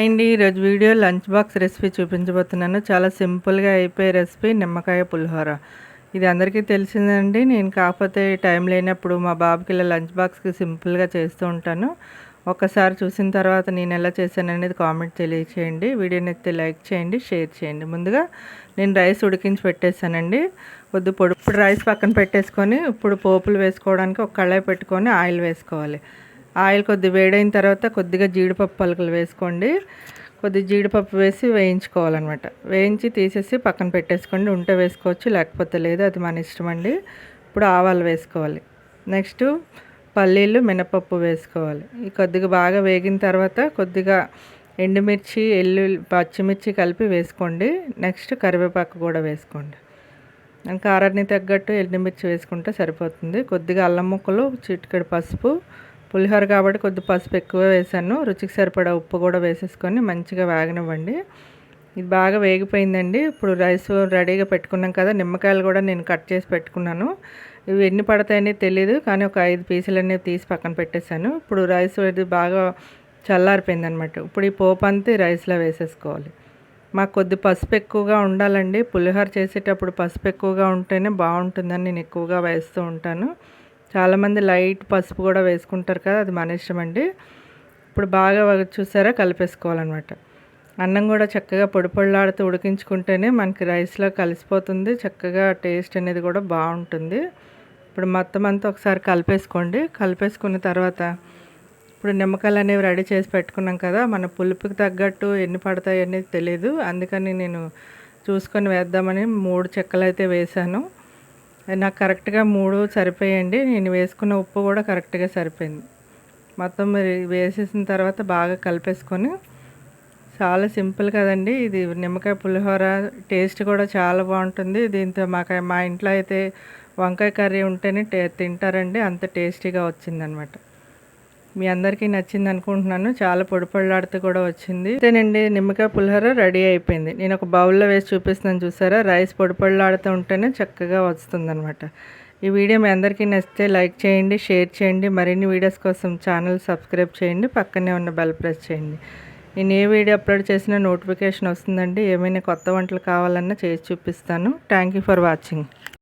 అండి ఈరోజు video lunch box recipe చూపించబోతున్నాను. చాలా సింపుల్గా అయిపోయే రెసిపీ నిమ్మకాయ పులిహోర. ఇది అందరికీ తెలిసిందండి. నేను కాకపోతే టైం లేనప్పుడు మా బాబుకి ఇలా లంచ్ బాక్స్కి సింపుల్గా చేస్తూ ఉంటాను. ఒక్కసారి చూసిన తర్వాత నేను ఎలా చేశాను అనేది కామెంట్ తెలియచేయండి. వీడియోని అయితే లైక్ చేయండి, షేర్ చేయండి. ముందుగా నేను రైస్ ఉడికించి పెట్టేశానండి. పొడి ఇప్పుడు రైస్ పక్కన పెట్టేసుకొని ఇప్పుడు పోపులు వేసుకోవడానికి ఒక కళాయి పెట్టుకొని ఆయిల్ వేసుకోవాలి. ఆయిల్ కొద్దిగా వేడైన తర్వాత కొద్దిగా జీడిపప్పు పలుకులు వేసుకోండి. కొద్దిగా జీడిపప్పు వేసి వేయించుకోవాలన్నమాట. వేయించి తీసేసి పక్కన పెట్టేసుకోండి. ఉంటే వేసుకోవచ్చు, లేకపోతే లేదు, అది మన ఇష్టం అండి. ఇప్పుడు ఆవాలు వేసుకోవాలి. నెక్స్ట్ పల్లీలు, మినపప్పు వేసుకోవాలి. ఈ కొద్దిగా బాగా వేగిన తర్వాత కొద్దిగా ఎండుమిర్చి, పచ్చిమిర్చి కలిపి వేసుకోండి. నెక్స్ట్ కరివేపాకు కూడా వేసుకోండి. కారాన్ని తగ్గట్టు ఎండుమిర్చి వేసుకుంటే సరిపోతుంది. కొద్దిగా అల్లం ముక్కలు, చిటికెడు పసుపు, పులిహోర కాబట్టి కొద్ది పసుపు ఎక్కువ వేసాను. రుచికి సరిపడా ఉప్పు కూడా వేసేసుకొని మంచిగా వేగనివ్వండి. ఇది బాగా వేగిపోయిందండి. ఇప్పుడు రైస్ రెడీగా పెట్టుకున్నాం కదా. నిమ్మకాయలు కూడా నేను కట్ చేసి పెట్టుకున్నాను. ఇవి ఎన్ని పడతాయని తెలియదు, కానీ ఒక 5 పీసులు అనేవి తీసి పక్కన పెట్టేశాను. ఇప్పుడు రైస్ ఇది బాగా చల్లారిపోయింది అనమాట. ఇప్పుడు ఈ పోపు అంతా రైస్లో వేసేసుకోవాలి. మాకు కొద్ది పసుపు ఎక్కువగా ఉండాలండి. పులిహోర చేసేటప్పుడు పసుపు ఎక్కువగా ఉంటేనే బాగుంటుందని నేను ఎక్కువగా వేస్తూ ఉంటాను. చాలామంది లైట్ పసుపు కూడా వేసుకుంటారు కదా, అది మన ఇష్టం అండి. ఇప్పుడు బాగా చూసారా కలిపేసుకోవాలన్నమాట. అన్నం కూడా చక్కగా పొడి పొడిలాడుతూ ఉడికించుకుంటేనే మనకి రైస్లో కలిసిపోతుంది. చక్కగా టేస్ట్ అనేది కూడా బాగుంటుంది. ఇప్పుడు మొత్తం అంతా ఒకసారి కలిపేసుకోండి. కలిపేసుకున్న తర్వాత ఇప్పుడు నిమ్మకాయలు అనేవి రెడీ చేసి పెట్టుకున్నాం కదా. మన పులుపుకి తగ్గట్టు ఎన్ని పడతాయి అనేది తెలియదు, అందుకని నేను చూసుకొని వేద్దామని 3 చెక్కలు అయితే వేసాను. నాకు కరెక్ట్గా 3 సరిపోయండి. నేను వేసుకున్న ఉప్పు కూడా కరెక్ట్గా సరిపోయింది. మొత్తం మరి వేసేసిన తర్వాత బాగా కలిపేసుకొని, చాలా సింపుల్ కదండి ఇది నిమ్మకాయ పులిహోర. టేస్ట్ కూడా చాలా బాగుంటుంది. దీంతో మా ఇంట్లో అయితే వంకాయ కర్రీ ఉంటేనే తింటారండి, అంత టేస్టీగా వచ్చిందనమాట. మీ అందరికీ నచ్చింది అనుకుంటున్నాను. చాలా పొడి పొడిలాడుతూ కూడా వచ్చింది. అంతేనండి, నిమ్మకాయ పులిహోర రెడీ అయిపోయింది. నేను ఒక బౌల్లో వేసి చూపిస్తున్నాను, చూసారా. రైస్ పొడి పొడిలాడుతూ ఉంటేనే చక్కగా వస్తుందన్నమాట. ఈ వీడియో మీ అందరికీ నచ్చితే లైక్ చేయండి, షేర్ చేయండి. మరిన్ని వీడియోస్ కోసం ఛానల్ సబ్స్క్రైబ్ చేయండి. పక్కనే ఉన్న బెల్ ప్రెస్ చేయండి. నేను ఏ వీడియో అప్లోడ్ చేసినా నోటిఫికేషన్ వస్తుందండి. ఏమైనా కొత్త వంటలు కావాలన్నా చేసి చూపిస్తాను. Thank you for watching.